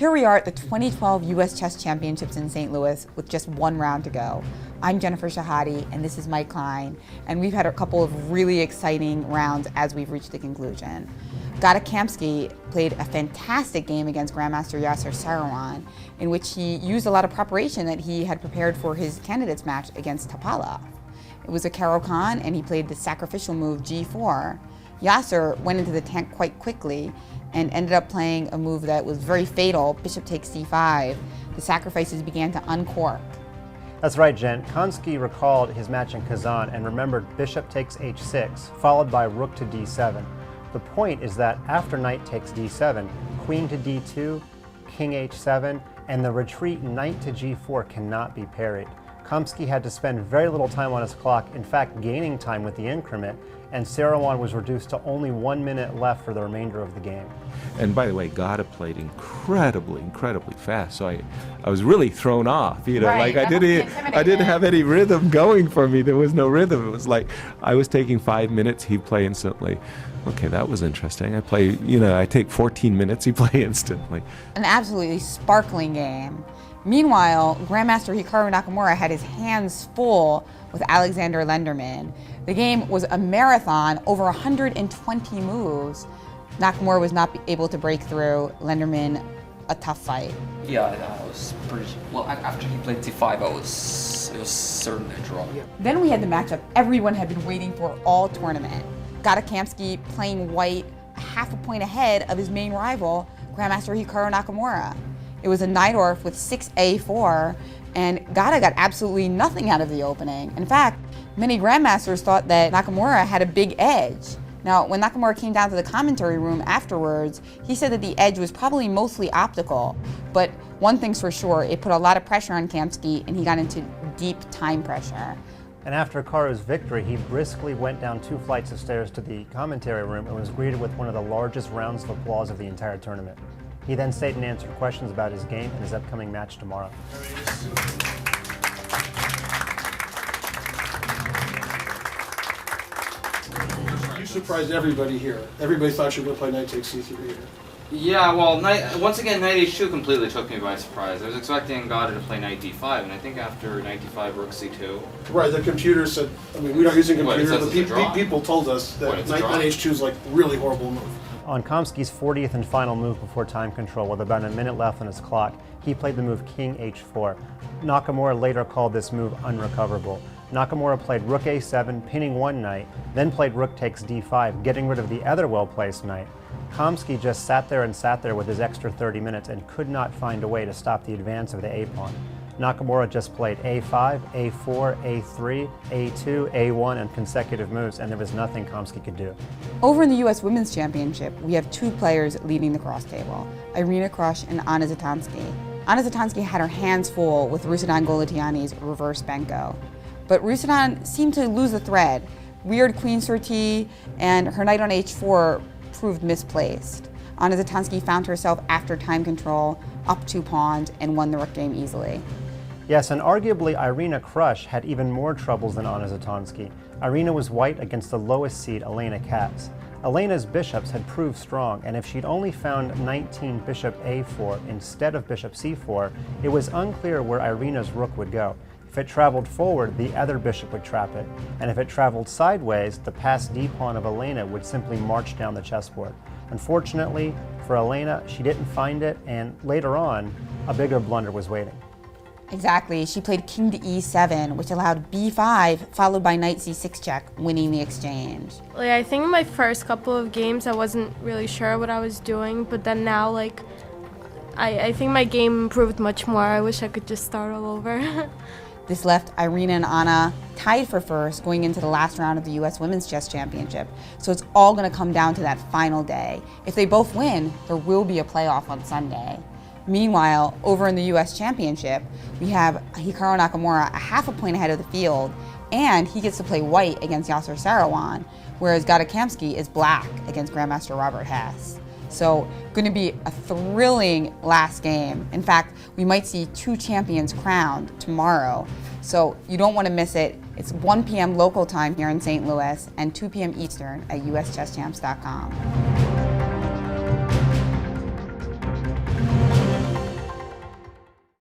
Here we are at the 2012 U.S. Chess Championships in St. Louis with just one round to go. I'm Jennifer Shahade, and this is Mike Klein, and we've had a couple of really exciting rounds as we've reached the conclusion. Kamsky played a fantastic game against Grandmaster Yasser Seirawan, in which he used a lot of preparation that he had prepared for his candidates match against Topalov. It was a Caro-Kann, and he played the sacrificial move G4. Yasser went into the tank quite quickly and ended up playing a move that was very fatal, bishop takes c5. The sacrifices began to uncork. That's right, Jen. Kamsky recalled his match in Kazan and remembered bishop takes h6, followed by rook to d7. The point is that after knight takes d7, queen to d2, king h7, and the retreat knight to g4 cannot be parried. Kamsky had to spend very little time on his clock, in fact gaining time with the increment, and Seirawan was reduced to only 1 minute left for the remainder of the game. And by the way, Gada played incredibly fast, so I was really thrown off. You know, right. Like I didn't have any rhythm going for me. There was no rhythm. It was like I was taking 5 minutes, he'd play instantly. Okay, that was interesting. I take 14 minutes, he'd play instantly. An absolutely sparkling game. Meanwhile, Grandmaster Kamsky-Nakamura had his hands full with Alexander Lenderman. The game was a marathon, over 120 moves. Nakamura was not able to break through. Lenderman, a tough fight. Yeah, I was pretty... Well, after he played c5, it was certainly a draw. Then we had the matchup everyone had been waiting for all tournament. Kamsky playing white half a point ahead of his main rival, Grandmaster Kamsky-Nakamura. It was a Najdorf with 6a4, and Gada got absolutely nothing out of the opening. In fact, many grandmasters thought that Nakamura had a big edge. Now, when Nakamura came down to the commentary room afterwards, he said that the edge was probably mostly optical, but one thing's for sure, it put a lot of pressure on Kamsky, and he got into deep time pressure. And after Karu's victory, he briskly went down 2 flights of stairs to the commentary room and was greeted with one of the largest rounds of applause of the entire tournament. He then stayed and answered questions about his game and his upcoming match tomorrow. You surprised everybody here. Everybody thought you were going to play knight takes c3 here. Yeah, well, once again, knight h2 completely took me by surprise. I was expecting Gada to play knight d5, and I think after knight d5, rook c2. Right, the computer said, I mean, we're not using computers, What, but people told us that knight h2 is like really horrible move. On Kamsky's 40th and final move before time control, with about a minute left on his clock, he played the move king h4. Nakamura later called this move unrecoverable. Nakamura played rook a7, pinning one knight, then played rook takes d5, getting rid of the other well-placed knight. Kamsky just sat there with his extra 30 minutes and could not find a way to stop the advance of the a-pawn. Nakamura just played a5, a4, a3, a2, a1, and consecutive moves, and there was nothing Kamsky could do. Over in the U.S. Women's Championship, we have 2 players leading the cross table, Irina Krush and Anna Zatonski. Anna Zatonski had her hands full with Rusudan Goletiani's reverse Benko. But Rusudan seemed to lose the thread. Weird queen sortie, and her knight on h4 proved misplaced. Anna Zatonski found herself after time control, up 2 pawns, and won the rook game easily. Yes, and arguably Irina Krush had even more troubles than Anna Zatonski. Irina was white against the lowest seed, Elena Katz. Elena's bishops had proved strong, and if she'd only found 19 bishop a4 instead of bishop c4, it was unclear where Irina's rook would go. If it traveled forward, the other bishop would trap it, and if it traveled sideways, the passed d-pawn of Elena would simply march down the chessboard. Unfortunately for Elena, she didn't find it, and later on, a bigger blunder was waiting. Exactly. She played king to e7, which allowed b5, followed by knight c6 check, winning the exchange. I think in my first couple of games, I wasn't really sure what I was doing, but then now, I think my game improved much more. I wish I could just start all over. This left Irina and Anna tied for first going into the last round of the U.S. Women's Chess Championship. So it's all going to come down to that final day. If they both win, there will be a playoff on Sunday. Meanwhile, over in the U.S. Championship, we have Hikaru Nakamura a half a point ahead of the field, and he gets to play white against Yasser Seirawan, whereas Kamsky is black against Grandmaster Robert Hess. So going to be a thrilling last game. In fact, we might see 2 champions crowned tomorrow. So you don't want to miss it. It's 1 p.m. local time here in St. Louis and 2 p.m. Eastern at uschesschamps.com.